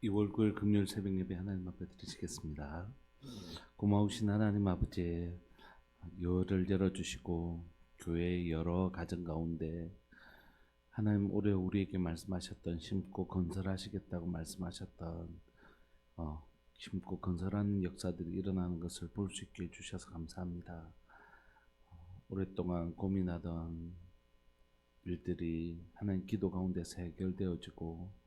2월 9일 금요일 새벽 예배 하나님 앞에 드리시겠습니다. 고마우신 하나님 아버지, 열을 열어주시고 교회의 여러 가정 가운데 하나님 올해 우리에게 말씀하셨던 심고 건설하시겠다고 말씀하셨던 심고 건설하는 역사들이 일어나는 것을 볼 수 있게 해주셔서 감사합니다. 오랫동안 고민하던 일들이 하나님 기도 가운데서 해결되어지고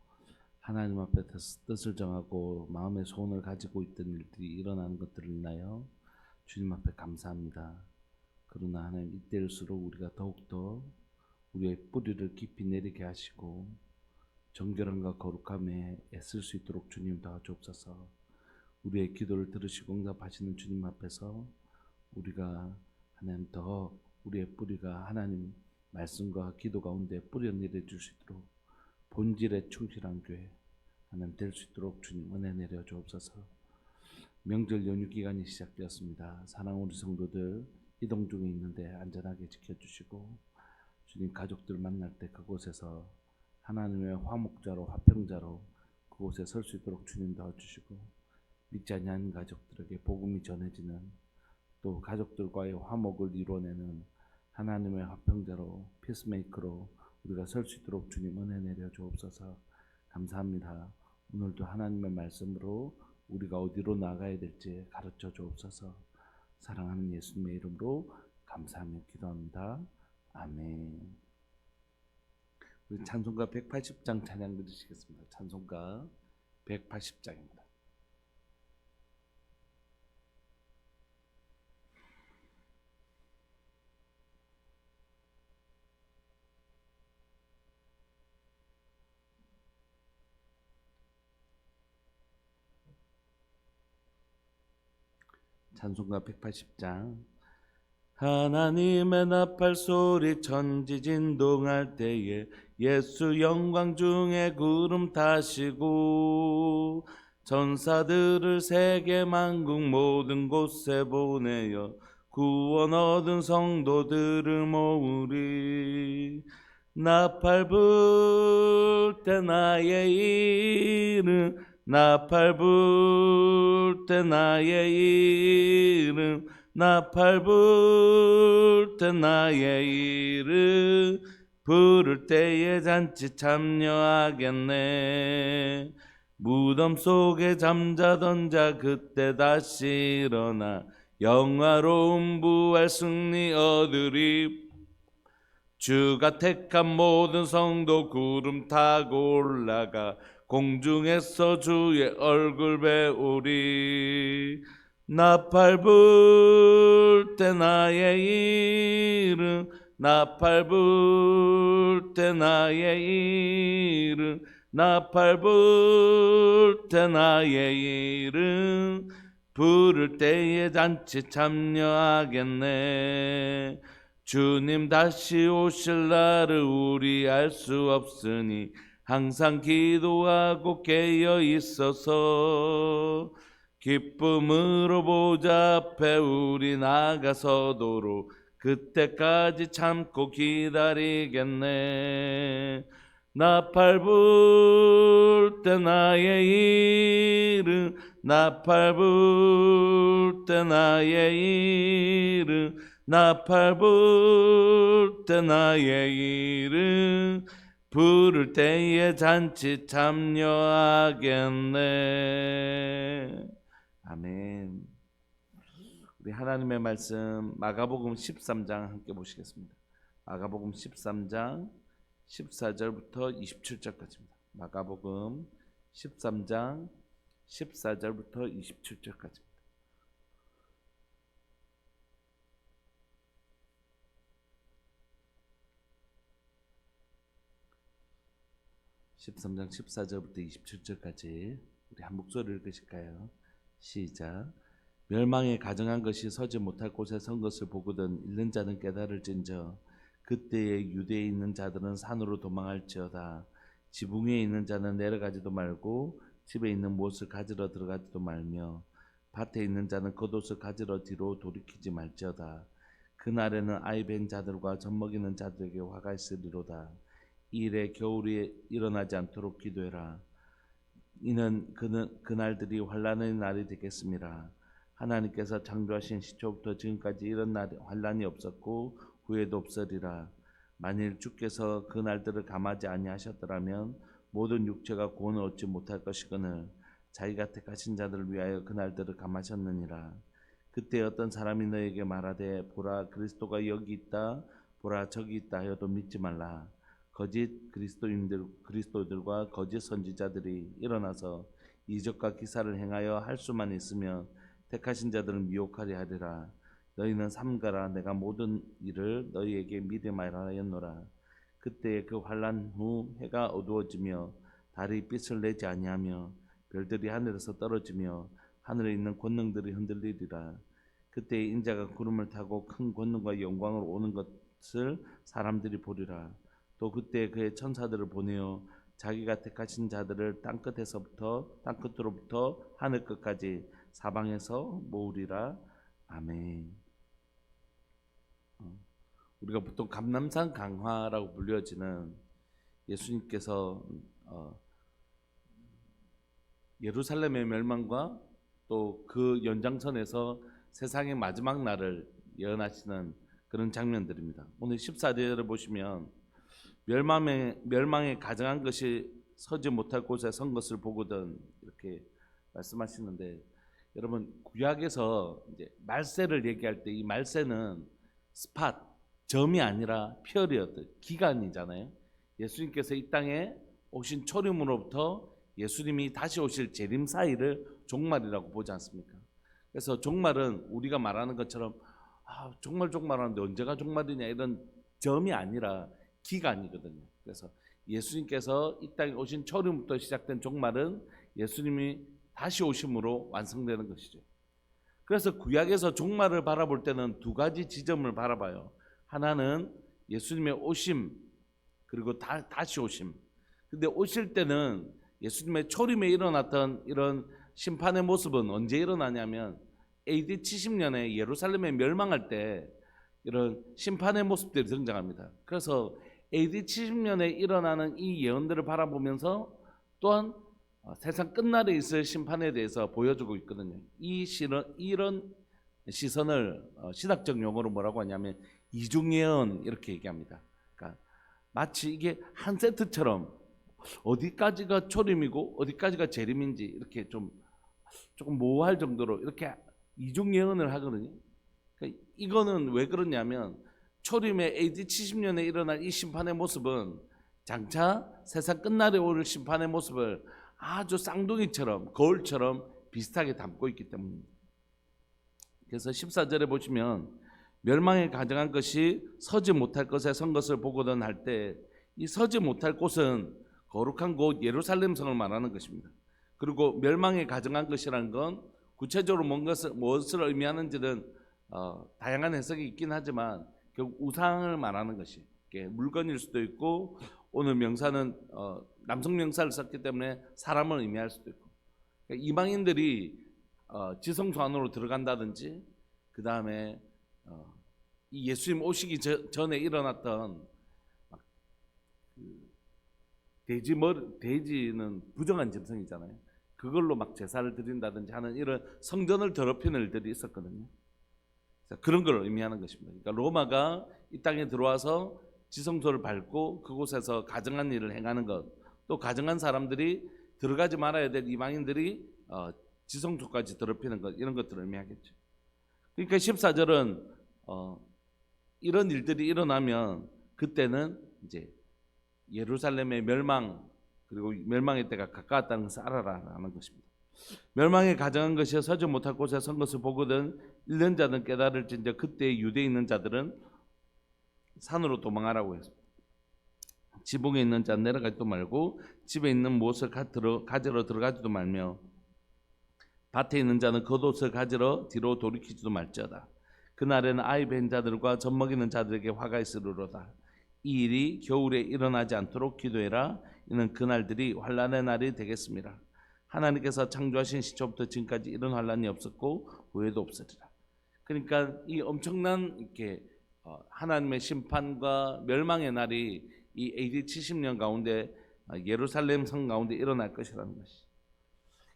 하나님 앞에 뜻을 정하고 마음의 소원을 가지고 있던 일들이 일어나는 것들을 인하여 주님 앞에 감사합니다. 그러나 하나님 이때일수록 우리가 더욱더 우리의 뿌리를 깊이 내리게 하시고 정결함과 거룩함에 애쓸 수 있도록 주님 도와주옵소서. 우리의 기도를 들으시고 응답하시는 주님 앞에서 우리가 하나님 더 우리의 뿌리가 하나님 말씀과 기도 가운데 뿌려 내려줄 수 있도록 본질에 충실한 교회 하나님 될 수 있도록 주님 은혜 내려 주옵소서. 명절 연휴 기간이 시작되었습니다. 사랑하는 우리 성도들 이동 중에 있는데 안전하게 지켜주시고 주님 가족들 만날 때 그곳에서 하나님의 화목자로 화평자로 그곳에 설 수 있도록 주님 도와주시고 믿지 않는 가족들에게 복음이 전해지는 또 가족들과의 화목을 이뤄내는 하나님의 화평자로 피스메이커로 우리가 설 수 있도록 주님 은혜 내려 주옵소서. 감사합니다. 오늘도 하나님의 말씀으로 우리가 어디로 나가야 될지 가르쳐 주옵소서. 사랑하는 예수님의 이름으로 감사하며 기도합니다. 아멘. 우리 찬송가 180장 찬양 드리시겠습니다. 찬송가 180장입니다. 찬송가 180장. 하나님의 나팔 소리 천지 진동할 때에 예수 영광 중에 구름 타시고 전사들을 세계 만국 모든 곳에 보내어 구원 얻은 성도들을 모으리. 나팔 불 때 나의 이름 나팔 불 때 나의 이름 나팔 불 때 나의 이름 부를 때에 잔치 참여하겠네. 무덤 속에 잠자던 자 그때 다시 일어나 영화로운 부활 승리 얻으리. 주가 택한 모든 성도 구름 타고 올라가 공중에서 주의 얼굴 배우리. 나팔 불 때 나의 이름 나팔 불 때 나의 이름 나팔 불 때 나의 이름 부를 때에 잔치 참여하겠네. 주님 다시 오실 날을 우리 알 수 없으니 항상 기도하고 깨어 있어서 기쁨으로 보좌 앞에 우리 나가서도록 그때까지 참고 기다리겠네. 나팔 불 때 나의 이름 나팔 불 때 나의 이름 나팔 불 때 나의 이름 부를 때에 잔치 참여하겠네. 아멘. 우리 하나님의 말씀 마가복음 13장 함께 보시겠습니다. 마가복음 13장 14절부터 27절까지입니다. 마가복음 13장 14절부터 27절까지입니다. 13장 14절부터 27절까지 우리 한 목소리를 읽으실까요? 시작. 멸망에 가정한 것이 서지 못할 곳에 선 것을 보거든 잃는 자는 깨달을진저 그때에 유대에 있는 자들은 산으로 도망할지어다. 지붕 위에 있는 자는 내려가지도 말고 집에 있는 무엇을 가지러 들어가지도 말며 밭에 있는 자는 겉옷을 가지러 뒤로 돌이키지 말지어다. 그날에는 아이 벤 자들과 젖먹이는 자들에게 화가 있으리로다. 이 일에 겨울이 일어나지 않도록 기도해라. 이는 그날들이 환난의 날이 되겠습니다. 하나님께서 창조하신 시초부터 지금까지 이런 날 환난이 없었고 후에도 없으리라. 만일 주께서 그 날들을 감하지 아니하셨더라면 모든 육체가 구원을 얻지 못할 것이거늘 자기가 택하신 자들을 위하여 그 날들을 감하셨느니라. 그때 어떤 사람이 너에게 말하되 보라 그리스도가 여기 있다 보라 저기 있다 하여도 믿지 말라. 거짓 그리스도들과 거짓 선지자들이 일어나서 이적과 기사를 행하여 할 수만 있으면 택하신 자들을 미혹하려 하리라. 너희는 삼가라. 내가 모든 일을 너희에게 미리 말하였노라. 그때 그 환난 후 해가 어두워지며 달이 빛을 내지 아니하며 별들이 하늘에서 떨어지며 하늘에 있는 권능들이 흔들리리라. 그때 인자가 구름을 타고 큰 권능과 영광으로 오는 것을 사람들이 보리라. 또 그때 그의 천사들을 보내어 자기가 택하신 자들을 땅끝으로부터 하늘 끝까지 사방에서 모으리라. 아멘. 우리가 보통 감람산 강화라고 불려지는 예수님께서 예루살렘의 멸망과 또 그 연장선에서 세상의 마지막 날을 예언하시는 그런 장면들입니다. 오늘 14절을 보시면 멸망에 가증한 것이 서지 못할 곳에 선 것을 보거든 이렇게 말씀하시는데, 여러분 구약에서 이제 말세를 얘기할 때 이 말세는 스팟 점이 아니라 피어리어드 기간이잖아요. 예수님께서 이 땅에 오신 초림으로부터 예수님이 다시 오실 재림 사이를 종말이라고 보지 않습니까? 그래서 종말은 우리가 말하는 것처럼 종말하는데 언제가 종말이냐 이런 점이 아니라 기간이거든요. 그래서 예수님께서 이 땅에 오신 초림부터 시작된 종말은 예수님이 다시 오심으로 완성되는 것이죠. 그래서 구약에서 종말을 바라볼 때는 두 가지 지점을 바라봐요. 하나는 예수님의 오심, 그리고 다시 오심. 근데 오실 때는 예수님의 초림에 일어났던 이런 심판의 모습은 언제 일어나냐면 AD 70년에 예루살렘에 멸망할 때 이런 심판의 모습들이 등장합니다. 그래서 AD 70년에 일어나는 이 예언들을 바라보면서 또한 세상 끝날에 있을 심판에 대해서 보여주고 있거든요. 이런 시선을 신학적 용어로 뭐라고 하냐면 이중예언 이렇게 얘기합니다. 그러니까 마치 이게 한 세트처럼 어디까지가 초림이고 어디까지가 재림인지 이렇게 조금 모호할 정도로 이렇게 이중예언을 하거든요. 그러니까 이거는 왜 그러냐면 초림의 AD 70년에 일어날 이 심판의 모습은 장차 세상 끝날에 올 심판의 모습을 아주 쌍둥이처럼 거울처럼 비슷하게 담고 있기 때문입니다. 그래서 14절에 보시면 멸망에 가증한 것이 서지 못할 것에 선 것을 보거든 할 때 이 서지 못할 곳은 거룩한 곳 예루살렘 성을 말하는 것입니다. 그리고 멸망에 가증한 것이라는 건 구체적으로 무엇을 의미하는지는 다양한 해석이 있긴 하지만 결국 우상을 말하는 것이 물건일 수도 있고, 오늘 명사는 남성 명사를 썼기 때문에 사람을 의미할 수도 있고, 그러니까 이방인들이 지성소 안으로 들어간다든지, 그 다음에 이 예수님 오시기 전에 일어났던 돼지는 부정한 짐승이잖아요. 그걸로 막 제사를 드린다든지 하는 이런 성전을 더럽히는 일들이 있었거든요. 그런 걸 의미하는 것입니다. 그러니까 로마가 이 땅에 들어와서 지성소를 밟고 그곳에서 가증한 일을 행하는 것, 또 가증한 사람들이 들어가지 말아야 될 이방인들이 지성소까지 더럽히는 것, 이런 것들을 의미하겠죠. 그러니까 14절은 이런 일들이 일어나면 그때는 이제 예루살렘의 멸망, 그리고 멸망의 때가 가까웠다는 것을 알아라라는 것입니다. 멸망에 가증한 것이 서지 못할 곳에 선 것을 보거든 읽는 자는 깨달을진저 그때 유대에 있는 자들은 산으로 도망하라고 했습니다. 지붕에 있는 자는 내려가지도 말고 집에 있는 무엇을 가지러 들어가지도 말며 밭에 있는 자는 겉옷을 가지러 뒤로 돌이키지도 말지어다. 그날에는 아이 벤 자들과 젖 먹이는 자들에게 화가 있으리로다. 이 일이 겨울에 일어나지 않도록 기도해라. 이는 그날들이 환난의 날이 되겠습니다. 하나님께서 창조하신 시초부터 지금까지 이런 환난이 없었고 후에도 없으리라. 그러니까 이 엄청난 이렇게 하나님의 심판과 멸망의 날이 이 AD 70년 가운데 예루살렘 성 가운데 일어날 것이라는 것이.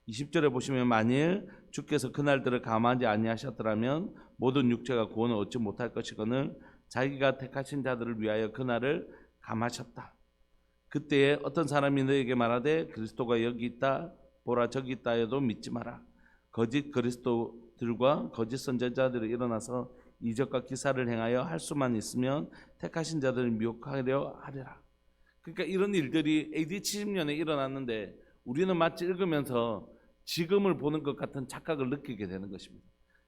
20절에 보시면 만일 주께서 그날들을 감하지 아니하셨더라면 모든 육체가 구원을 얻지 못할 것이거늘 자기가 택하신 자들을 위하여 그날을 감하셨다. 그때에 어떤 사람이 너에게 말하되 그리스도가 여기 있다 보라 저기 있다 해도 믿지 마라. 거짓 그리스도들과 거짓 선지자들이 일어나서 이적과 기사를 행하여 할 수만 있으면 택하신 자들을 미혹하려 하리라. 그러니까 이런 일들이 AD 70년에 일어났는데 우리는 마치 읽으면서 지금을 보는 것 같은 착각을 느끼게 되는 것입니다.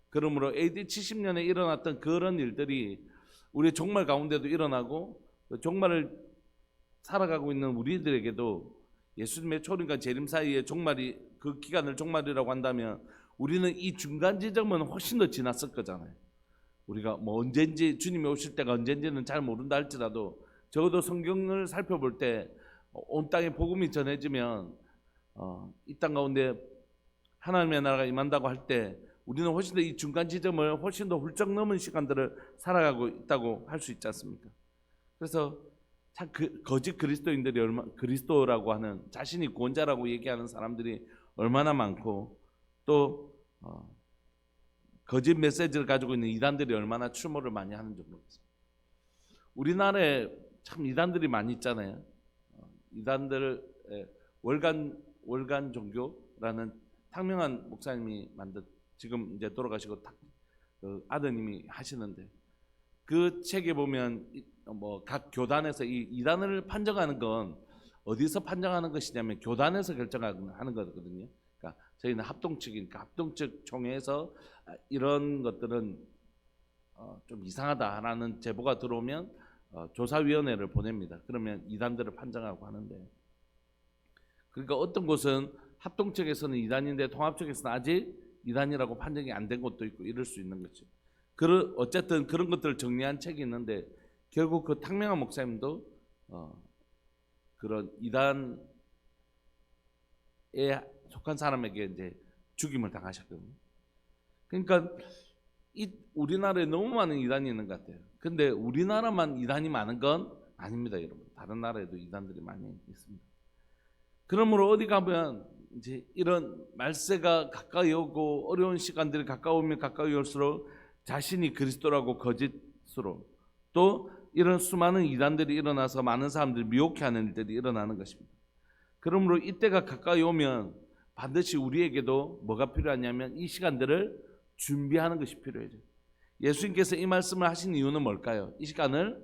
그러므로 AD 70년에 일어났던 그런 일들이 우리 종말 가운데도 일어나고 종말을 살아가고 있는 우리들에게도 예수님의 초림과 재림 사이의 종말이 그 기간을 종말이라고 한다면 우리는 이 중간 지점은 훨씬 더 지났을 거잖아요. 우리가 뭐 언젠지 주님이 오실 때가 언젠지는 잘 모른다 할지라도 적어도 성경을 살펴볼 때 온 땅에 복음이 전해지면 이 땅 가운데 하나님의 나라가 임한다고 할 때 우리는 훨씬 더 이 중간 지점을 훨씬 더 훌쩍 넘은 시간들을 살아가고 있다고 할 수 있지 않습니까? 그래서 참 거짓 그리스도인들이 그리스도라고 하는 자신이 구원자라고 얘기하는 사람들이 얼마나 많고 또 거짓 메시지를 가지고 있는 이단들이 얼마나 출몰을 많이 하는지 모르겠습니다. 우리나라에 참 이단들이 많이 있잖아요. 이단들 월간 종교라는 탕명한 목사님이 만든 지금 이제 돌아가시고 그 아드님이 하시는데 그 책에 보면 뭐 각 교단에서 이 이단을 판정하는 건 어디서 판정하는 것이냐면 교단에서 결정하는 거거든요. 그러니까 저희는 합동측이니까 합동측 총회에서 이런 것들은 좀 이상하다라는 제보가 들어오면 조사위원회를 보냅니다. 그러면 이단들을 판정하고 하는데 그러니까 어떤 곳은 합동측에서는 이단인데 통합측에서는 아직 이단이라고 판정이 안 된 곳도 있고 이럴 수 있는 거죠. 어쨌든 그런 것들을 정리한 책이 있는데 결국 그 탕명한 목사님도 그런 이단에 속한 사람에게 이제 죽임을 당하셨거든요. 그러니까 우리나라에 너무 많은 이단이 있는 것 같아요. 근데 우리나라만 이단이 많은 건 아닙니다, 여러분. 다른 나라에도 이단들이 많이 있습니다. 그러므로 어디 가면 이제 이런 말세가 가까이 오고 어려운 시간들이 가까우면 가까이 올수록 자신이 그리스도라고 거짓으로 또 이런 수많은 이단들이 일어나서 많은 사람들이 미혹해 하는 일들이 일어나는 것입니다. 그러므로 이때가 가까이 오면 반드시 우리에게도 뭐가 필요하냐면 이 시간들을 준비하는 것이 필요해요. 예수님께서 이 말씀을 하신 이유는 뭘까요? 이 시간을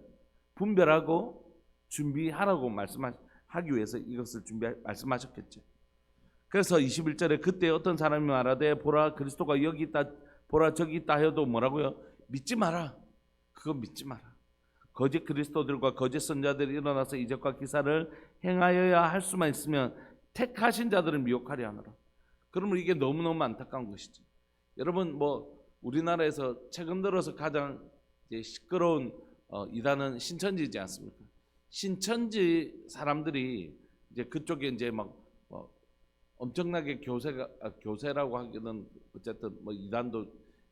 분별하고 준비하라고 말씀하기 위해서 이것을 말씀하셨겠죠. 그래서 21절에 그때 어떤 사람이 말하되 보라 그리스도가 여기 있다 보라 저기 있다 해도 뭐라고요? 믿지 마라. 그거 믿지 마라. 거짓 그리스도들과 거짓 선자들이 일어나서 이적과 기사를 행하여야 할 수만 있으면 택하신 자들을 미혹하려 하노라. 그러면 이게 너무너무 안타까운 것이죠. 여러분 뭐 우리나라에서 최근 들어서 가장 이제 시끄러운 이단은 신천지이지 않습니까? 신천지 사람들이 이제 그쪽에 이제 막 엄청나게 교세라고 하기는 어쨌든 뭐 이단도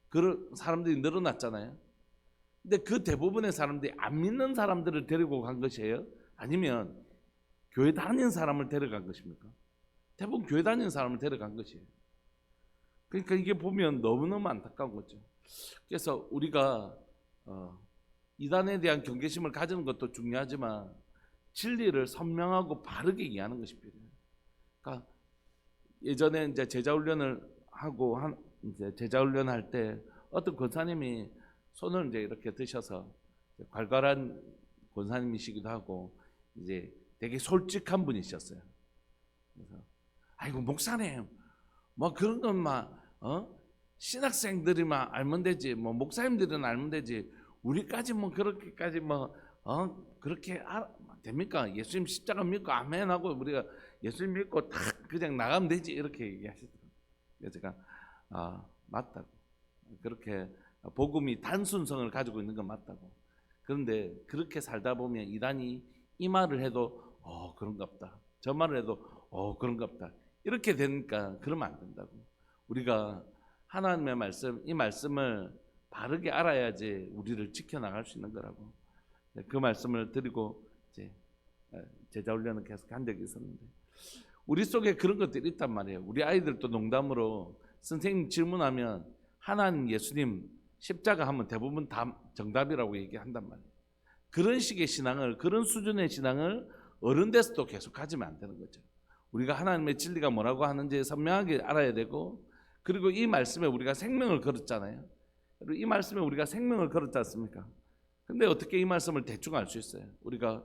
그런 사람들이 늘어났잖아요. 근데 그 대부분의 사람들이 안 믿는 사람들을 데리고 간 것이에요? 아니면 교회 다니는 사람을 데려간 것입니까? 대부분 교회 다니는 사람을 데려간 것이에요. 그러니까 이게 보면 너무너무 안타까운 거죠. 그래서 우리가 이단에 대한 경계심을 가지는 것도 중요하지만 진리를 선명하고 바르게 이해하는 것이 필요해요. 그러니까 예전에 이제 제자훈련을 하고 이제 제자훈련할 때 어떤 권사님이 손을 이제 이렇게 드셔서 괄괄한 권사님이시기도 하고 이제 되게 솔직한 분이셨어요. 그래서 아이고 목사님 뭐 그런 것만 신학생들이만 알면 되지 뭐 목사님들은 알면 되지 우리까지 뭐 그렇게까지 뭐 그렇게 됩니까? 예수님 십자가 믿고 아멘 하고 우리가 예수님 믿고 딱 그냥 나가면 되지 이렇게 얘기하시더라고요. 그래서 제가 맞다고 그렇게 복음이 단순성을 가지고 있는 건 맞다고. 그런데 그렇게 살다 보면 이단이 이 말을 해도 그런갑다. 저 말을 해도 그런갑다. 이렇게 되니까 그러면 안 된다고. 우리가 하나님의 말씀, 이 말씀을 바르게 알아야지 우리를 지켜나갈 수 있는 거라고. 그 말씀을 드리고 이제 제자훈련을 계속 한 적이 있었는데 우리 속에 그런 것들이 있단 말이에요. 우리 아이들도 농담으로 선생님 질문하면 하나님, 예수님, 십자가 하면 대부분 다 정답이라고 얘기한단 말이에요. 그런 식의 신앙을, 그런 수준의 신앙을 어른 돼서도 계속 가지면 안 되는 거죠. 우리가 하나님의 진리가 뭐라고 하는지 선명하게 알아야 되고, 그리고 이 말씀에 우리가 생명을 걸었잖아요. 그리고 이 말씀에 우리가 생명을 걸었지 않습니까? 근데 어떻게 이 말씀을 대충 알 수 있어요? 우리가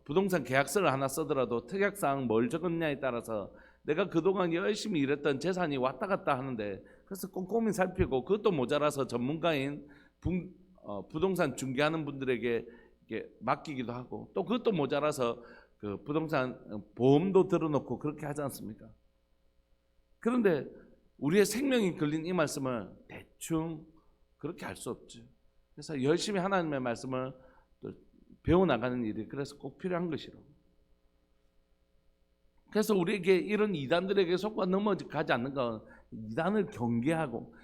부동산 계약서를 하나 쓰더라도 특약사항 뭘 적었냐에 따라서 내가 그동안 열심히 일했던 재산이 왔다 갔다 하는데, 그래서 꼼꼼히 살피고 그것도 모자라서 전문가인 부동산 중개하는 분들에게 이렇게 맡기기도 하고, 또 그것도 모자라서 그 부동산 보험도 들어놓고 그렇게 하지 않습니까? 그런데 우리의 생명이 걸린 이 말씀을 대충 그렇게 할 수 없죠. 그래서 열심히 하나님의 말씀을 또 배워나가는 일이 그래서 꼭 필요한 것이라고. 그래서 우리에게 이런 이단들에게 속아 넘어가지 않는 건 이단을 경계하고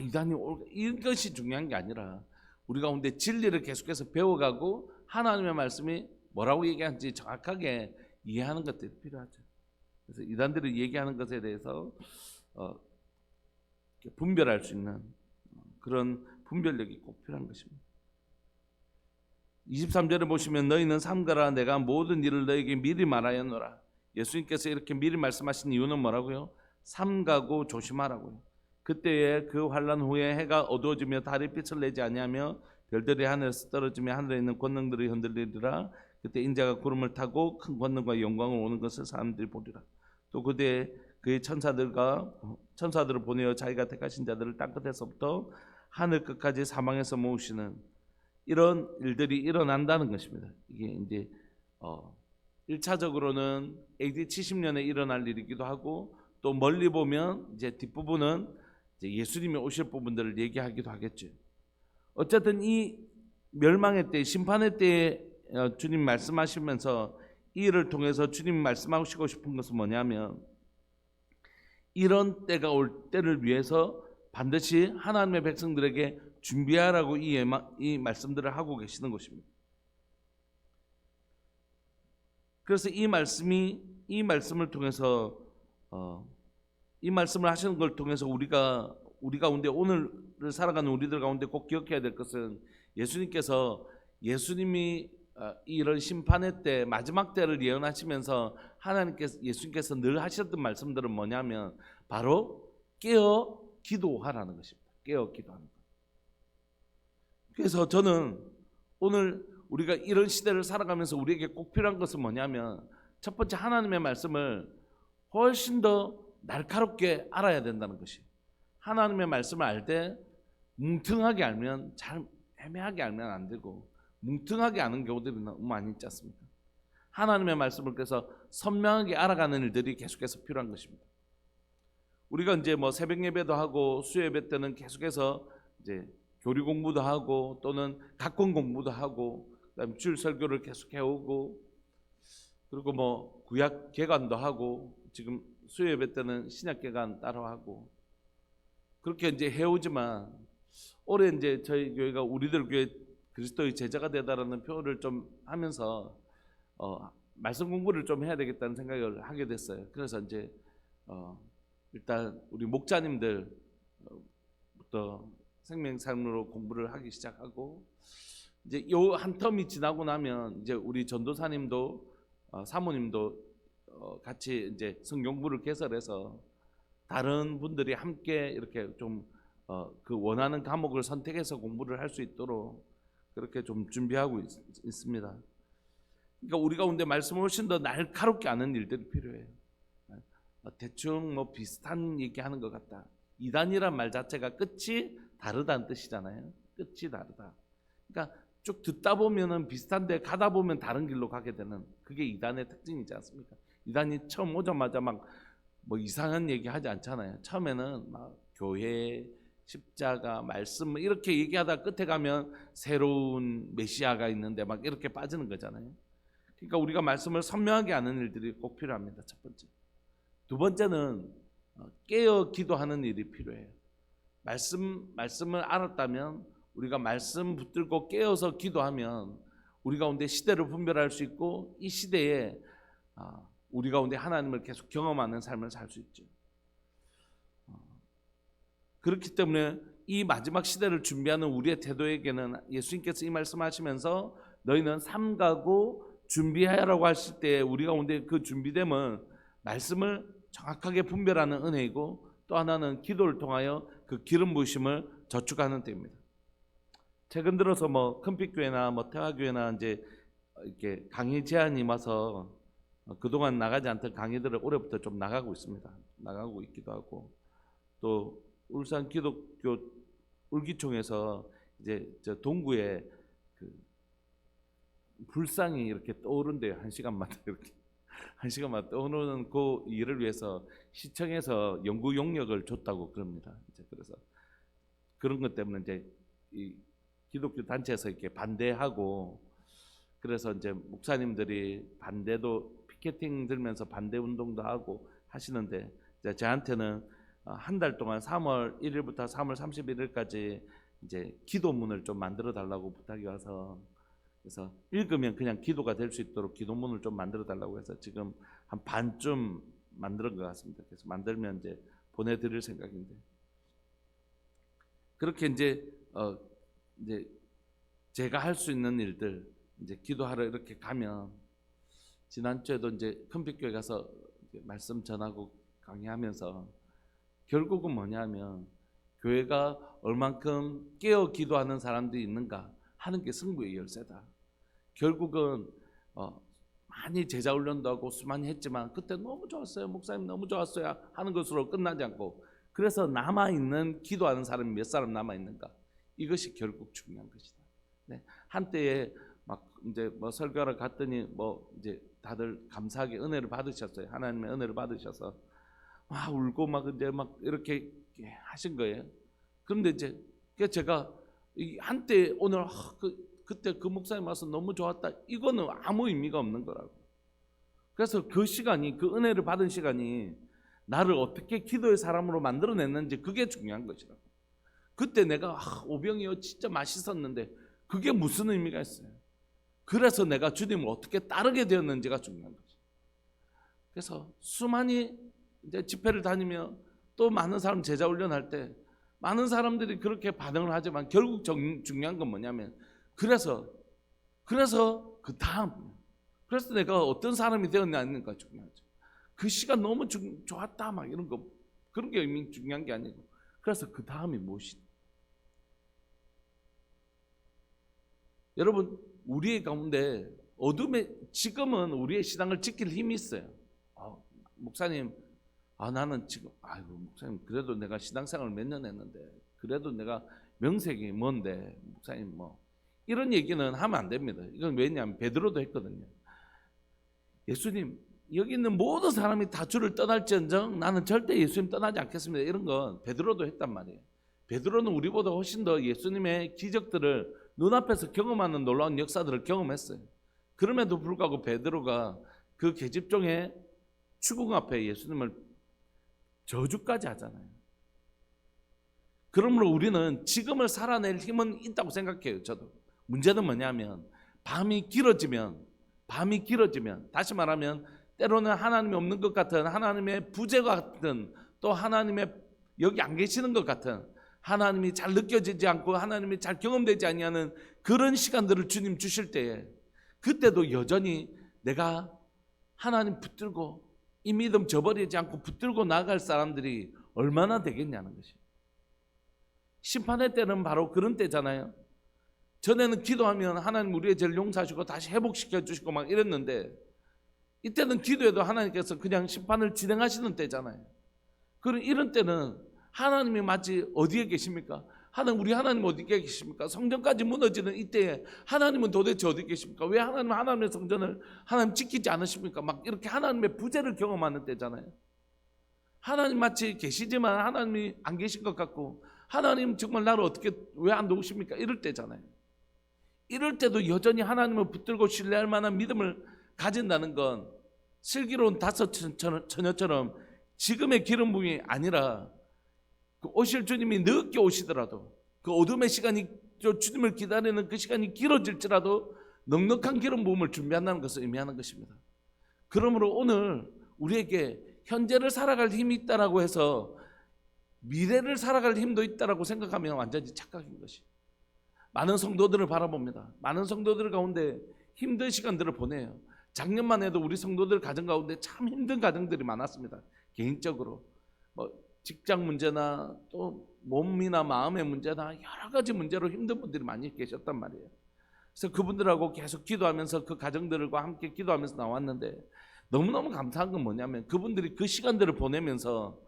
이단이 이것이 중요한 게 아니라 우리 가운데 진리를 계속해서 배워가고 하나님의 말씀이 뭐라고 얘기하는지 정확하게 이해하는 것들이 필요하죠. 그래서 이단들이 얘기하는 것에 대해서 분별할 수 있는 그런 분별력이 꼭 필요한 것입니다. 23절에 보시면 너희는 삼가라 내가 모든 일을 너희에게 미리 말하였노라. 예수님께서 이렇게 미리 말씀하신 이유는 뭐라고요? 삼가고 조심하라고요. 그때에 그 환난 후에 해가 어두워지며 달이 빛을 내지 아니하며 별들이 하늘에서 떨어지며 하늘에 있는 권능들이 흔들리리라. 그때 인자가 구름을 타고 큰 권능과 영광을 오는 것을 사람들이 보리라. 또 그때 그의 천사들을 보내어 자기가 택하신 자들을 땅 끝에서부터 하늘 끝까지 사망에서 모으시는 이런 일들이 일어난다는 것입니다. 이게 이제 1차적으로는 AD 70년에 일어날 일이기도 하고, 또 멀리 보면 이제 뒷부분은 이제 예수님이 오실 부분들을 얘기하기도 하겠죠. 어쨌든 이 멸망의 때, 심판의 때에 주님 말씀하시면서 이 일을 통해서 주님 말씀하시고 싶은 것은 뭐냐면, 이런 때가 올 때를 위해서 반드시 하나님의 백성들에게 준비하라고 이 말씀들을 하고 계시는 것입니다. 그래서 이 말씀을 통해서 이 말씀을 하시는 걸 통해서 우리 가운데 오늘을 살아가는 우리들 가운데 꼭 기억해야 될 것은, 예수님이 이런 심판의 때 마지막 때를 예언하시면서 예수님께서 늘 하셨던 말씀들은 뭐냐면 바로 깨어 기도하라는 것입니다. 깨어 기도하는 것. 그래서 저는 오늘 우리가 이런 시대를 살아가면서 우리에게 꼭 필요한 것은 뭐냐면, 첫 번째 하나님의 말씀을 훨씬 더 날카롭게 알아야 된다는 것이. 하나님의 말씀을 알 때 뭉퉁하게 알면, 잘 애매하게 알면 안 되고 뭉퉁하게 아는 경우들이 너무 많이 있지 않습니까? 하나님의 말씀을 그래서 선명하게 알아가는 일들이 계속해서 필요한 것입니다. 우리가 이제 뭐 새벽 예배도 하고 수요예배 때는 계속해서 이제 교리 공부도 하고 또는 각권 공부도 하고, 그다음에 주일 설교를 계속 해오고, 그리고 뭐 구약 개관도 하고, 지금 수요예배 때는 신약 개관 따로 하고, 그렇게 이제 해오지만 올해 이제 저희 교회가 우리들 교회 그리스도의 제자가 되다라는 표현을 좀 하면서 말씀 공부를 좀 해야 되겠다는 생각을 하게 됐어요. 그래서 이제 일단 우리 목자님들부터 생명삶으로 공부를 하기 시작하고, 이제 요 한 텀이 지나고 나면 이제 우리 전도사님도 사모님도 같이 이제 성경부를 개설해서 다른 분들이 함께 이렇게 좀 그 원하는 과목을 선택해서 공부를 할 수 있도록 그렇게 좀 준비하고 있습니다. 그러니까 우리 가운데 말씀을 훨씬 더 날카롭게 아는 일들이 필요해요. 대충 뭐 비슷한 얘기하는 것 같다. 이단이란 말 자체가 끝이 다르다는 뜻이잖아요. 끝이 다르다. 그러니까 쭉 듣다 보면은 비슷한데 가다 보면 다른 길로 가게 되는, 그게 이단의 특징이지 않습니까? 이단이 처음 오자마자 막 뭐 이상한 얘기 하지 않잖아요. 처음에는 막 교회, 십자가, 말씀 이렇게 얘기하다 끝에 가면 새로운 메시아가 있는데 막 이렇게 빠지는 거잖아요. 그러니까 우리가 말씀을 선명하게 아는 일들이 꼭 필요합니다. 첫 번째. 두 번째는 깨어 기도하는 일이 필요해요. 말씀을 알았다면 우리가 말씀 붙들고 깨어서 기도하면 우리 가운데 시대를 분별할 수 있고, 이 시대에 우리 가운데 하나님을 계속 경험하는 삶을 살 수 있죠. 그렇기 때문에 이 마지막 시대를 준비하는 우리의 태도에게는 예수님께서 이 말씀하시면서 너희는 삼가고 준비하라고 하실 때 우리 가운데 그 준비됨은 말씀을 정확하게 분별하는 은혜이고, 또 하나는 기도를 통하여 그 기름 부으심을 저축하는 때입니다. 최근 들어서 큰빛교회나 태화교회나 이제 이렇게 강의 제한이 와서 그동안 나가지 않던 강의들을 올해부터 좀 나가고 있습니다. 나가고 있기도 하고, 또 울산 기독교 울기총에서 이제 저 동구에 그 불상이 이렇게 떠오른대요. 한 시간마다 이렇게 한 시간마다 떠오르는 그 일을 위해서 시청에서 연구 용역을 줬다고 그럽니다. 이제 그래서 그런 것 때문에 이제 이 기독교 단체에서 이렇게 반대하고, 그래서 이제 목사님들이 반대도 피켓팅 들면서 반대 운동도 하고 하시는데, 이제 저한테는 한 달 동안 3월 1일부터 3월 31일까지 이제 기도문을 좀 만들어 달라고 부탁이 와서, 그래서 읽으면 그냥 기도가 될 수 있도록 기도문을 좀 만들어 달라고 해서 지금 한 반쯤 만든 것 같습니다. 그래서 만들면 이제 보내드릴 생각인데, 그렇게 이제 제가 할 수 있는 일들, 이제 기도하러 이렇게 가면, 지난주에도 이제 큰빛교회 가서 말씀 전하고 강의하면서 결국은 뭐냐면 교회가 얼만큼 깨어 기도하는 사람들이 있는가 하는 게 승부의 열쇠다. 결국은 많이 제자 훈련도 하고 수많이 했지만 그때 너무 좋았어요, 목사님 너무 좋았어요 하는 것으로 끝나지 않고, 그래서 남아있는 기도하는 사람이 몇 사람 남아있는가, 이것이 결국 중요한 것이다. 네. 한때에 막 이제 설교하러 갔더니 이제 다들 감사하게 은혜를 받으셨어요. 하나님의 은혜를 받으셔서 막 울고 막 이제 막 이렇게 하신 거예요. 그런데 이제 제가 한때 오늘 그때 그 목사님 와서 너무 좋았다, 이거는 아무 의미가 없는 거라고. 그래서 그 시간이, 그 은혜를 받은 시간이 나를 어떻게 기도의 사람으로 만들어냈는지, 그게 중요한 것이라고. 그때 내가 오병이어 진짜 맛있었는데 그게 무슨 의미가 있어요. 그래서 내가 주님을 어떻게 따르게 되었는지가 중요한 거죠. 그래서 수많이 이제 집회를 다니며 또 많은 사람 제자 훈련할 때 많은 사람들이 그렇게 반응을 하지만 결국 중요한 건 뭐냐면, 그래서 그 다음, 그래서 내가 어떤 사람이 되었냐는 거 중요하죠. 그 시간 너무 좋았다 막 이런 거, 그런 게 의미 중요한 게 아니고, 그래서 그 다음이 무엇이냐. 여러분, 우리의 가운데 지금은 우리의 신앙을 지킬 힘이 있어요. 목사님, 나는 지금 목사님 그래도 내가 신앙생활을 몇 년 했는데, 그래도 내가 명색이 뭔데 목사님 이런 얘기는 하면 안 됩니다. 이건 왜냐하면 베드로도 했거든요. 예수님, 여기 있는 모든 사람이 다 주를 떠날지언정 나는 절대 예수님 떠나지 않겠습니다. 이런 건 베드로도 했단 말이에요. 베드로는 우리보다 훨씬 더 예수님의 기적들을 눈앞에서 경험하는 놀라운 역사들을 경험했어요. 그럼에도 불구하고 베드로가 그 계집종의 추궁 앞에 예수님을 저주까지 하잖아요. 그러므로 우리는 지금을 살아낼 힘은 있다고 생각해요. 저도. 문제는 뭐냐면 밤이 길어지면, 다시 말하면 때로는 하나님이 없는 것 같은, 하나님의 부재와 같은, 또 하나님의 여기 안 계시는 것 같은, 하나님이 잘 느껴지지 않고 하나님이 잘 경험되지 아니하는 그런 시간들을 주님 주실 때에, 그때도 여전히 내가 하나님 붙들고 이 믿음 저버리지 않고 붙들고 나아갈 사람들이 얼마나 되겠냐는 것이. 심판의 때는 바로 그런 때잖아요. 전에는 기도하면 하나님 우리의 죄를 용서하시고 다시 회복시켜 주시고 막 이랬는데, 이때는 기도해도 하나님께서 그냥 심판을 진행하시는 때잖아요. 그런 이런 때는 하나님이 마치 어디에 계십니까? 우리 하나님 어디에 계십니까? 성전까지 무너지는 이때에 하나님은 도대체 어디 계십니까? 왜 하나님의 성전을 하나님 지키지 않으십니까? 막 이렇게 하나님의 부재를 경험하는 때잖아요. 하나님 마치 계시지만 하나님이 안 계신 것 같고, 하나님 정말 나를 어떻게 왜 안 도우십니까? 이럴 때잖아요. 이럴 때도 여전히 하나님을 붙들고 신뢰할 만한 믿음을 가진다는 건 슬기로운 다섯 처녀처럼 지금의 기름 부음이 아니라 그 오실 주님이 늦게 오시더라도, 그 어둠의 시간이 주님을 기다리는 그 시간이 길어질지라도 넉넉한 기름 부음을 준비한다는 것을 의미하는 것입니다. 그러므로 오늘 우리에게 현재를 살아갈 힘이 있다라고 해서 미래를 살아갈 힘도 있다라고 생각하면 완전히 착각인 것이. 많은 성도들을 바라봅니다. 많은 성도들 가운데 힘든 시간들을 보내요. 작년만 해도 우리 성도들 가정 가운데 참 힘든 가정들이 많았습니다. 개인적으로 뭐 직장 문제나 또 몸이나 마음의 문제나 여러 가지 문제로 힘든 분들이 많이 계셨단 말이에요. 그래서 그분들하고 계속 기도하면서 그 가정들과 함께 기도하면서 나왔는데 너무너무 감사한 건 뭐냐면 그분들이 그 시간들을 보내면서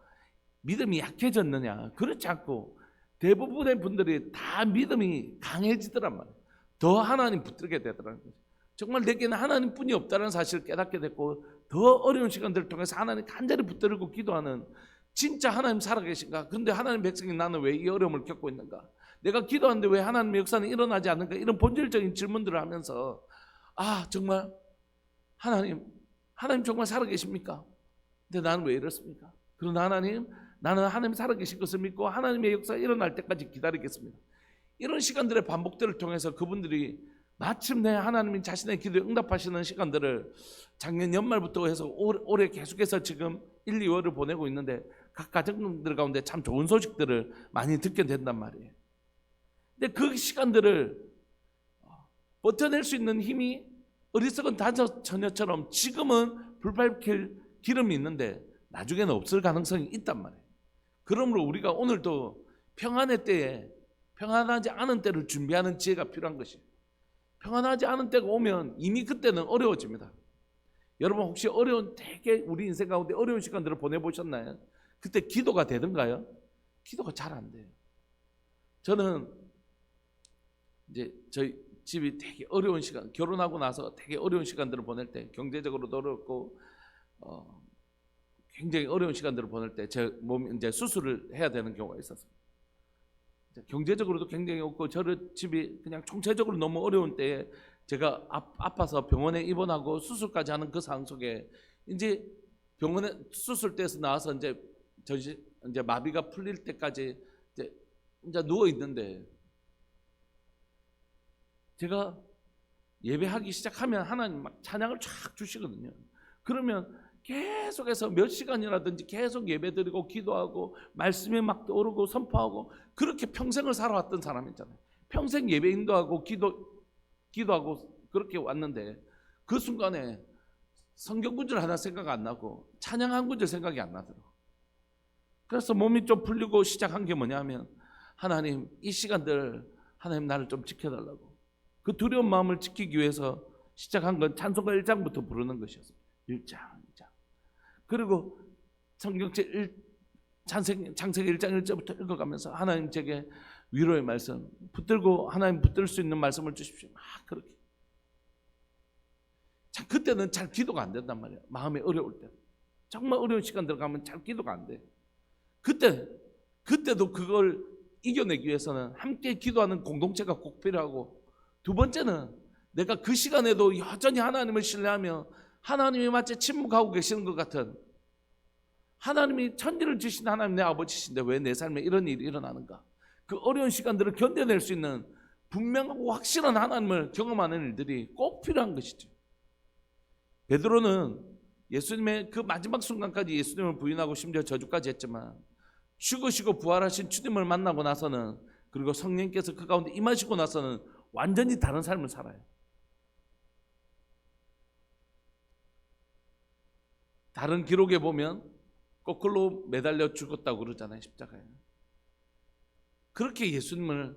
믿음이 약해졌느냐? 그렇지 않고 대부분의 분들이 다 믿음이 강해지더란 말이에요. 더 하나님 붙들게 되더라는 거죠. 정말 내게는 하나님뿐이 없다는 사실을 깨닫게 됐고 더 어려운 시간들을 통해서 하나님 간절히 붙들고 기도하는 진짜 하나님 살아계신가? 근데 하나님 백성인 나는 왜 이 어려움을 겪고 있는가? 내가 기도하는데 왜 하나님의 역사는 일어나지 않는가? 이런 본질적인 질문들을 하면서 정말 하나님 정말 살아계십니까? 근데 나는 왜 이렇습니까? 그러나 나는 하나님 살아계신 것을 믿고 하나님의 역사가 일어날 때까지 기다리겠습니다. 이런 시간들의 반복들을 통해서 그분들이 마침내 하나님이 자신의 기도에 응답하시는 시간들을 작년 연말부터 해서 올해 계속해서 지금 1, 2월을 보내고 있는데 각 가정들 가운데 참 좋은 소식들을 많이 듣게 된단 말이에요. 근데 그 시간들을 버텨낼 수 있는 힘이 어리석은 다처녀처럼 지금은 불밟힐 기름이 있는데 나중에는 없을 가능성이 있단 말이에요. 그러므로 우리가 오늘도 평안의 때에 평안하지 않은 때를 준비하는 지혜가 필요한 것이에요. 평안하지 않은 때가 오면 이미 그때는 어려워집니다. 여러분 혹시 되게 우리 인생 가운데 어려운 시간들을 보내보셨나요? 그때 기도가 되던가요? 기도가 잘 안 돼요. 저는 이제 저희 집이 되게 어려운 시간, 결혼하고 나서 되게 어려운 시간들을 보낼 때, 경제적으로도 어렵고 굉장히 어려운 시간들을 보낼 때 제 몸이 이제 수술을 해야 되는 경우가 있었어요. 경제적으로도 굉장히 없고 저희 집이 그냥 총체적으로 너무 어려운 때에 제가 아파서 병원에 입원하고 수술까지 하는 그 상황 속에 이제 병원에 수술대에서 나와서 이제 마비가 풀릴 때까지 이제 누워 있는데 제가 예배하기 시작하면 하나님 막 찬양을 쫙 주시거든요. 그러면 계속해서 몇 시간이라든지 계속 예배드리고 기도하고 말씀에 막 오르고 선포하고 그렇게 평생을 살아왔던 사람 있잖아요. 평생 예배 인도하고 기도하고 그렇게 왔는데 그 순간에 성경 구절 하나 생각 안 나고 찬양 한 구절 생각이 안 나더라고요. 그래서 몸이 좀 풀리고 시작한 게 뭐냐면 하나님 이 시간들 하나님 나를 좀 지켜달라고 그 두려운 마음을 지키기 위해서 시작한 건 찬송가 1장부터 부르는 것이었습니다. 1장. 그리고 성경책 창세기 1장 1절부터 읽어가면서 하나님 제게 위로의 말씀 붙들고 하나님 붙들 수 있는 말씀을 주십시오. 그렇게. 참 그때는 잘 기도가 안 된단 말이에요. 마음이 어려울 때. 정말 어려운 시간들 가면 잘 기도가 안 돼. 그때도 그걸 이겨내기 위해서는 함께 기도하는 공동체가 꼭 필요하고 두 번째는 내가 그 시간에도 여전히 하나님을 신뢰하며 하나님이 마치 침묵하고 계시는 것 같은 하나님이 천지를 주신 하나님 내 아버지신데 왜 내 삶에 이런 일이 일어나는가? 그 어려운 시간들을 견뎌낼 수 있는 분명하고 확실한 하나님을 경험하는 일들이 꼭 필요한 것이죠. 베드로는 예수님의 그 마지막 순간까지 예수님을 부인하고 심지어 저주까지 했지만 죽으시고 부활하신 주님을 만나고 나서는 그리고 성령께서 그 가운데 임하시고 나서는 완전히 다른 삶을 살아요. 다른 기록에 보면 거꾸로 매달려 죽었다고 그러잖아요. 십자가에. 그렇게 예수님을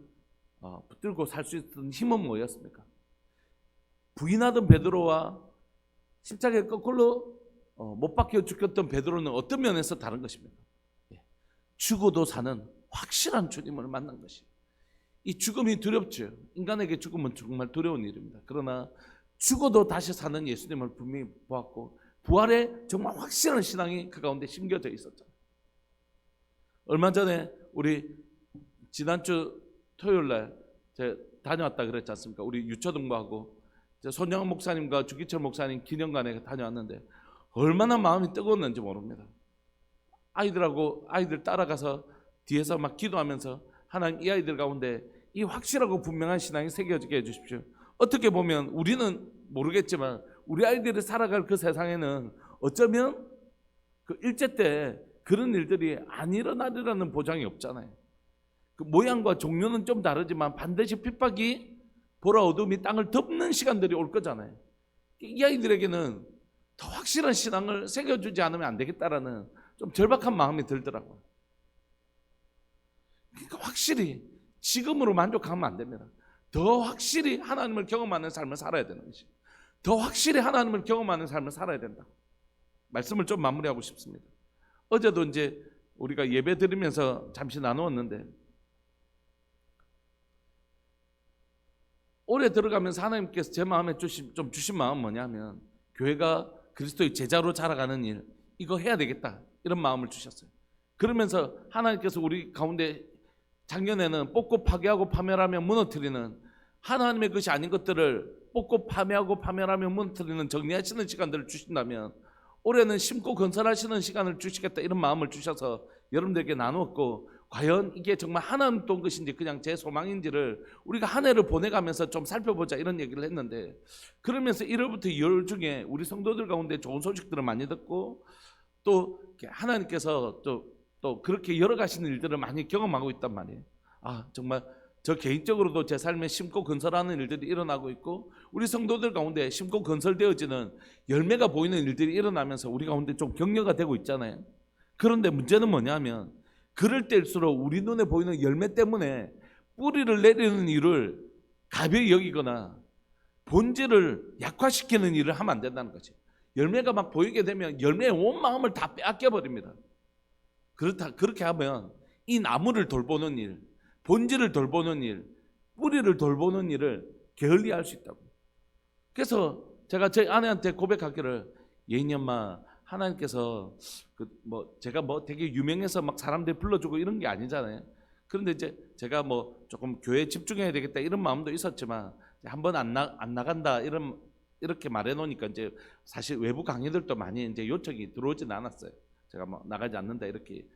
붙들고 살 수 있던 힘은 뭐였습니까? 부인하던 베드로와 십자가에 거꾸로 못 박혀 죽였던 베드로는 어떤 면에서 다른 것입니까? 죽어도 사는 확실한 주님을 만난 것이. 이 죽음이 두렵죠. 인간에게 죽음은 정말 두려운 일입니다. 그러나 죽어도 다시 사는 예수님을 분명히 보았고 부활에 정말 확실한 신앙이 그 가운데 심겨져 있었잖아요. 얼마 전에 우리 지난주 토요일 날 제가 다녀왔다 그랬지 않습니까? 우리 유초동부하고 손영환 목사님과 주기철 목사님 기념관에 다녀왔는데 얼마나 마음이 뜨거웠는지 모릅니다. 아이들 따라가서 뒤에서 막 기도하면서 하나님 이 아이들 가운데 이 확실하고 분명한 신앙이 새겨지게 해주십시오. 어떻게 보면 우리는 모르겠지만 우리 아이들이 살아갈 그 세상에는 어쩌면 그 일제 때 그런 일들이 안 일어나리라는 보장이 없잖아요. 그 모양과 종류는 좀 다르지만 반드시 핍박이 보라 어둠이 땅을 덮는 시간들이 올 거잖아요. 이 아이들에게는 더 확실한 신앙을 새겨주지 않으면 안 되겠다라는 좀 절박한 마음이 들더라고요. 그러니까 확실히 지금으로 만족하면 안 됩니다. 더 확실히 하나님을 경험하는 삶을 살아야 되는 것이, 더 확실히 하나님을 경험하는 삶을 살아야 된다. 말씀을 좀 마무리하고 싶습니다. 어제도 이제 우리가 예배 드리면서 잠시 나누었는데, 올해 들어가면서 하나님께서 제 마음에 주신 마음은 뭐냐면, 교회가 그리스도의 제자로 자라가는 일, 이거 해야 되겠다, 이런 마음을 주셨어요. 그러면서 하나님께서 우리 가운데 작년에는 뽑고 파괴하고 파멸하며 무너뜨리는, 하나님의 것이 아닌 것들을 뽑고 파괴하고 파멸하며 무너뜨리는 정리하시는 시간들을 주신다면, 올해는 심고 건설하시는 시간을 주시겠다, 이런 마음을 주셔서 여러분들에게 나누었고, 과연 이게 정말 하나님 돈 것인지 그냥 제 소망인지를 우리가 한 해를 보내가면서 좀 살펴보자, 이런 얘기를 했는데, 그러면서 1월부터 2월 중에 우리 성도들 가운데 좋은 소식들을 많이 듣고, 또 하나님께서 또 그렇게 여러 가지 일들을 많이 경험하고 있단 말이에요. 정말 저 개인적으로도 제 삶에 심고 건설하는 일들이 일어나고 있고, 우리 성도들 가운데 심고 건설되어지는 열매가 보이는 일들이 일어나면서 우리 가운데 좀 격려가 되고 있잖아요. 그런데 문제는 뭐냐면, 그럴 때일수록 우리 눈에 보이는 열매 때문에 뿌리를 내리는 일을 가벼이 여기거나 본질을 약화시키는 일을 하면 안 된다는 거지. 열매가 막 보이게 되면 열매의 온 마음을 다 빼앗겨 버립니다. 그렇게 하면 이 나무를 돌보는 일, 본질을 돌보는 일, 뿌리를 돌보는 일을 게을리할 수 있다고. 그래서 제가 제 아내한테 고백하기를, 예인이 엄마, 하나님께서 제가 되게 유명해서 막 사람들이 불러주고 이런 게 아니잖아요. 그런데 이제 제가 조금 교회에 집중해야 되겠다, 이런 마음도 있었지만, 한번 안 나간다, 이렇게 말해놓으니까 이제 사실 외부 강의들도 많이 이제 요청이 들어오진 않았어요. 제가 나가지 않는다, 이렇게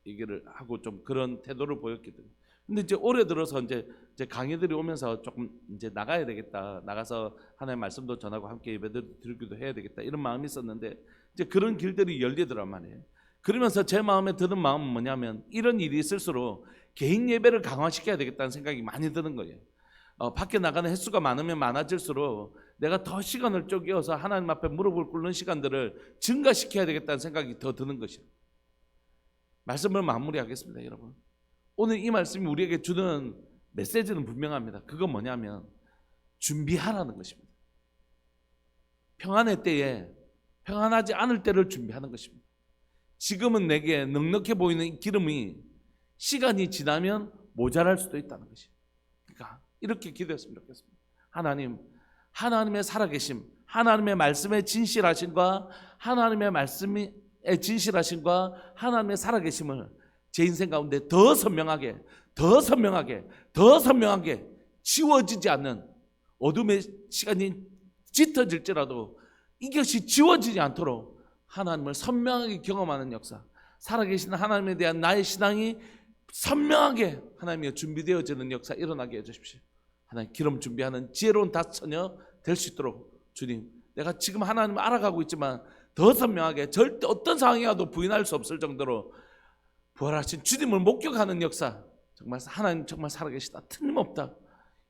얘기를 하고 좀 그런 태도를 보였거든요. 근데 이제 올해 들어서 이제 강의들이 오면서 조금 이제 나가야 되겠다, 나가서 하나님의 말씀도 전하고 함께 예배도 드리기도 해야 되겠다, 이런 마음이 있었는데, 이제 그런 길들이 열리더란 말이에요. 그러면서 제 마음에 드는 마음은 뭐냐면, 이런 일이 있을수록 개인 예배를 강화시켜야 되겠다는 생각이 많이 드는 거예요. 밖에 나가는 횟수가 많으면 많아질수록 내가 더 시간을 쪼개어서 하나님 앞에 무릎을 꿇는 시간들을 증가시켜야 되겠다는 생각이 더 드는 것이에요. 말씀을 마무리하겠습니다, 여러분. 오늘 이 말씀이 우리에게 주는 메시지는 분명합니다. 그건 뭐냐면, 준비하라는 것입니다. 평안의 때에 평안하지 않을 때를 준비하는 것입니다. 지금은 내게 넉넉해 보이는 이 기름이 시간이 지나면 모자랄 수도 있다는 것이에요. 그러니까 이렇게 기도했으면 좋겠습니다. 하나님, 하나님의 살아계심, 하나님의 말씀의 진실하심과 하나님의 말씀의 진실하심과 하나님의 살아계심을 제 인생 가운데 더 선명하게 지워지지 않는 어둠의 시간이 짙어질지라도 이것이 지워지지 않도록 하나님을 선명하게 경험하는 역사, 살아계신 하나님에 대한 나의 신앙이 선명하게 하나님이 준비되어지는 역사 일어나게 해주십시오. 하나님, 기름 준비하는 지혜로운 다처녀 될 수 있도록 주님, 내가 지금 하나님을 알아가고 있지만 더 선명하게, 절대 어떤 상황이 와도 부인할 수 없을 정도로 부활하신 주님을 목격하는 역사, 정말 하나님 정말 살아계시다, 틀림없다,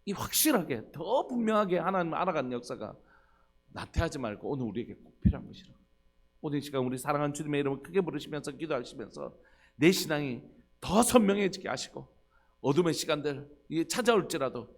이 확실하게 더 분명하게 하나님을 알아가는 역사가 나태하지 말고 오늘 우리에게 꼭 필요한 것이라. 오늘 이 시간 우리 사랑하는 주님의 이름을 크게 부르시면서 기도하시면서 내 신앙이 더 선명해지게 하시고, 어둠의 시간들 찾아올지라도,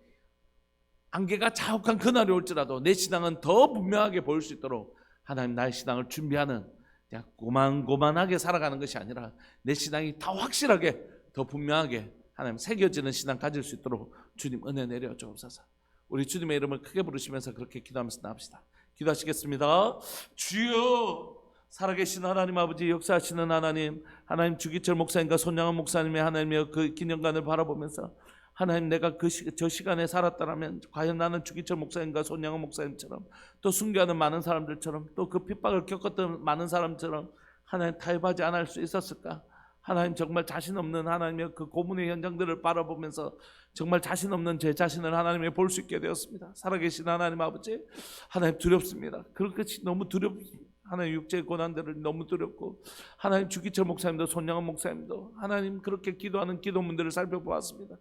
안개가 자욱한 그날이 올지라도 내 신앙은 더 분명하게 보일 수 있도록 하나님, 나의 신앙을 준비하는, 그냥 고만고만하게 살아가는 것이 아니라 내 신앙이 더 확실하게, 더 분명하게 하나님 새겨지는 신앙 가질 수 있도록 주님 은혜 내려 주옵소서. 우리 주님의 이름을 크게 부르시면서 그렇게 기도하면서 나갑시다. 기도하시겠습니다. 주여, 살아계신 하나님 아버지, 역사하시는 하나님, 하나님 주기철 목사님과 손양원 목사님의 하나님의 그 기념관을 바라보면서, 하나님, 내가 저 시간에 살았다면 과연 나는 주기철 목사님과 손양원 목사님처럼, 또 순교하는 많은 사람들처럼, 또 그 핍박을 겪었던 많은 사람처럼 하나님 타협하지 않을 수 있었을까? 하나님 정말 자신 없는 하나님의 그 고문의 현장들을 바라보면서 정말 자신 없는 제 자신을 하나님이 볼 수 있게 되었습니다. 살아계신 하나님 아버지, 하나님 두렵습니다. 그렇게 너무 두렵습니다. 하나님 육체의 고난들을 너무 두렵고, 하나님 주기철 목사님도 손양원 목사님도 하나님 그렇게 기도하는 기도문들을 살펴보았습니다.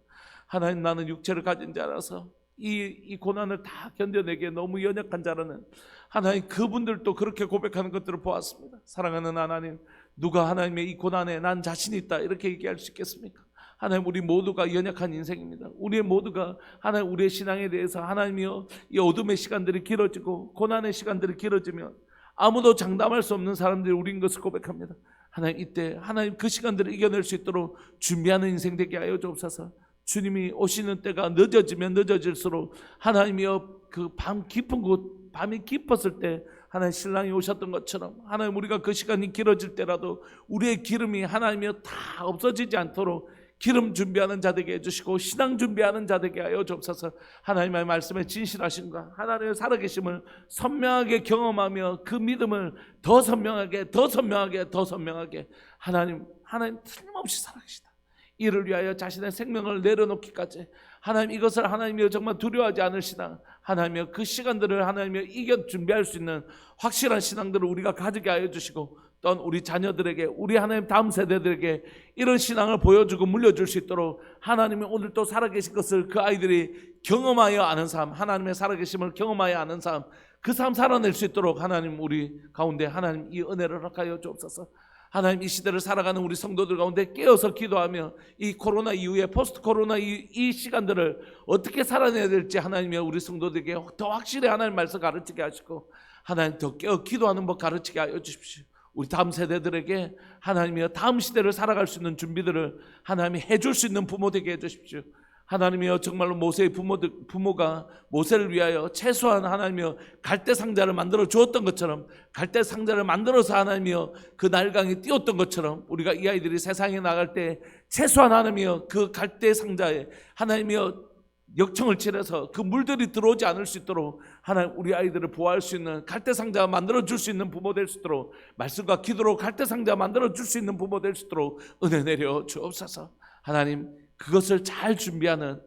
하나님 나는 육체를 가진 자라서 이 고난을 다 견뎌내기에 너무 연약한 자라는 하나님 그분들도 그렇게 고백하는 것들을 보았습니다. 사랑하는 하나님, 누가 하나님의 이 고난에 난 자신 있다 이렇게 얘기할 수 있겠습니까? 하나님 우리 모두가 연약한 인생입니다. 우리 모두가 하나님 우리의 신앙에 대해서 하나님이여 이 어둠의 시간들이 길어지고 고난의 시간들이 길어지면 아무도 장담할 수 없는 사람들이 우리인 것을 고백합니다. 하나님 이때 하나님 그 시간들을 이겨낼 수 있도록 준비하는 인생 되게 하여 주옵소서. 주님이 오시는 때가 늦어지면 늦어질수록 하나님이여 그 밤 깊은 곳 밤이 깊었을 때 하나님 신랑이 오셨던 것처럼 하나님 우리가 그 시간이 길어질 때라도 우리의 기름이 하나님이여 다 없어지지 않도록 기름 준비하는 자 되게 해주시고 신앙 준비하는 자 되게 하여 주옵소서. 하나님의 말씀에 진실하신가 하나님의 살아계심을 선명하게 경험하며 그 믿음을 더 선명하게 더 선명하게 더 선명하게 하나님 틀림없이 살아계시다. 이를 위하여 자신의 생명을 내려놓기까지 하나님 이것을 하나님이여 정말 두려워하지 않을 신앙 하나님이여 그 시간들을 하나님이여 이겨 준비할 수 있는 확실한 신앙들을 우리가 가지게 하여 주시고 또한 우리 자녀들에게 우리 하나님 다음 세대들에게 이런 신앙을 보여주고 물려줄 수 있도록 하나님이 오늘 또 살아계신 것을 그 아이들이 경험하여 아는 삶 하나님의 살아계심을 경험하여 아는 삶 그 삶 살아낼 수 있도록 하나님 우리 가운데 하나님 이 은혜를 허락하여 주옵소서. 하나님 이 시대를 살아가는 우리 성도들 가운데 깨어서 기도하며 이 코로나 이후에 포스트 코로나 이 시간들을 어떻게 살아내야 될지 하나님이 우리 성도들에게 더 확실히 하나님 말씀 가르치게 하시고 하나님 더 깨어 기도하는 법 가르치게 하여 주십시오. 우리 다음 세대들에게 하나님이여 다음 시대를 살아갈 수 있는 준비들을 하나님이 해줄 수 있는 부모 되게 해주십시오. 하나님이여 정말로 모세의 부모가 모세를 위하여 최소한 하나님이여 갈대 상자를 만들어 주었던 것처럼 갈대 상자를 만들어서 하나님이여 그 날강에 띄웠던 것처럼 우리가 이 아이들이 세상에 나갈 때 최소한 하나님이여 그 갈대 상자에 하나님이여 역청을 칠해서 그 물들이 들어오지 않을 수 있도록 하나님 우리 아이들을 보호할 수 있는 갈대상자 만들어 줄 수 있는 부모 될 수 있도록 말씀과 기도로 갈대상자 만들어 줄 수 있는 부모 될 수 있도록 은혜 내려 주옵소서. 하나님 그것을 잘 준비하는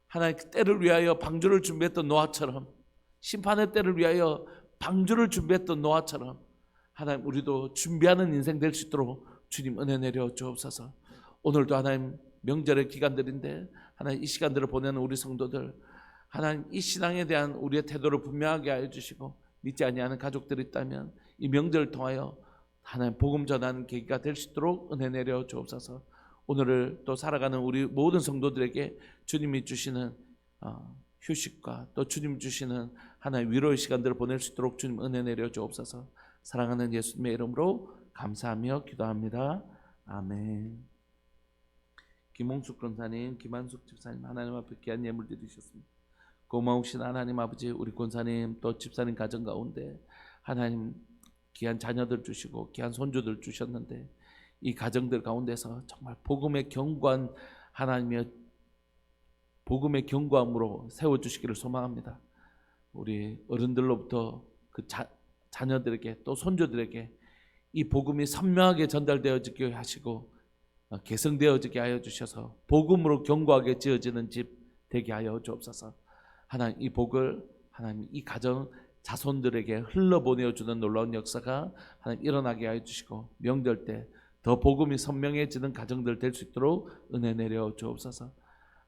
하나님 그 때를 위하여 방주를 준비했던 노아처럼 심판의 때를 위하여 방주를 준비했던 노아처럼 하나님 우리도 준비하는 인생 될 수 있도록 주님 은혜 내려 주옵소서. 오늘도 하나님 명절의 기간들인데 하나님 이 시간들을 보내는 우리 성도들 하나님 이 신앙에 대한 우리의 태도를 분명하게 하여 주시고 믿지 아니하는 가족들이 있다면 이 명절을 통하여 하나님 복음 전하는 계기가 될 수 있도록 은혜 내려 주옵소서. 오늘을 또 살아가는 우리 모든 성도들에게 주님이 주시는 휴식과 또 주님 주시는 하나의 위로의 시간들을 보낼 수 있도록 주님 은혜 내려 주옵소서. 사랑하는 예수님의 이름으로 감사하며 기도합니다. 아멘. 김홍숙 권사님, 김한숙 집사님 하나님 앞에 귀한 예물 드리셨습니다. 고마우신 하나님 아버지 우리 권사님 또 집사님 가정 가운데 하나님 귀한 자녀들 주시고 귀한 손주들 주셨는데 이 가정들 가운데서 정말 복음의 경고한 하나님의 복음의 경고함으로 세워주시기를 소망합니다. 우리 어른들로부터 그 자녀들에게 또 손주들에게 이 복음이 선명하게 전달되어지게 하시고 개성되어지게 하여 주셔서 복음으로 견고하게 지어지는 집 되게 하여 주옵소서. 하나님 이 복을 하나님 이 가정 자손들에게 흘러보내어주는 놀라운 역사가 하나님 일어나게 하여 주시고 명절 때 더 복음이 선명해지는 가정들 될 수 있도록 은혜 내려 주옵소서.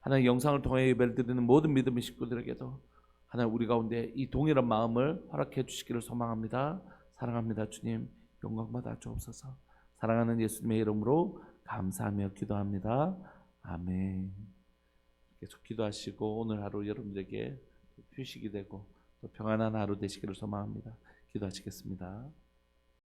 하나님 영상을 통해 예배를 드리는 모든 믿음의 식구들에게도 하나님 우리 가운데 이 동일한 마음을 허락해 주시기를 소망합니다. 사랑합니다. 주님 영광 받아 주옵소서. 사랑하는 예수님의 이름으로 감사하며 기도합니다. 아멘. 계속 기도하시고 오늘 하루 여러분들에게 휴식이 되고 또 평안한 하루 되시기를 소망합니다. 기도하시겠습니다.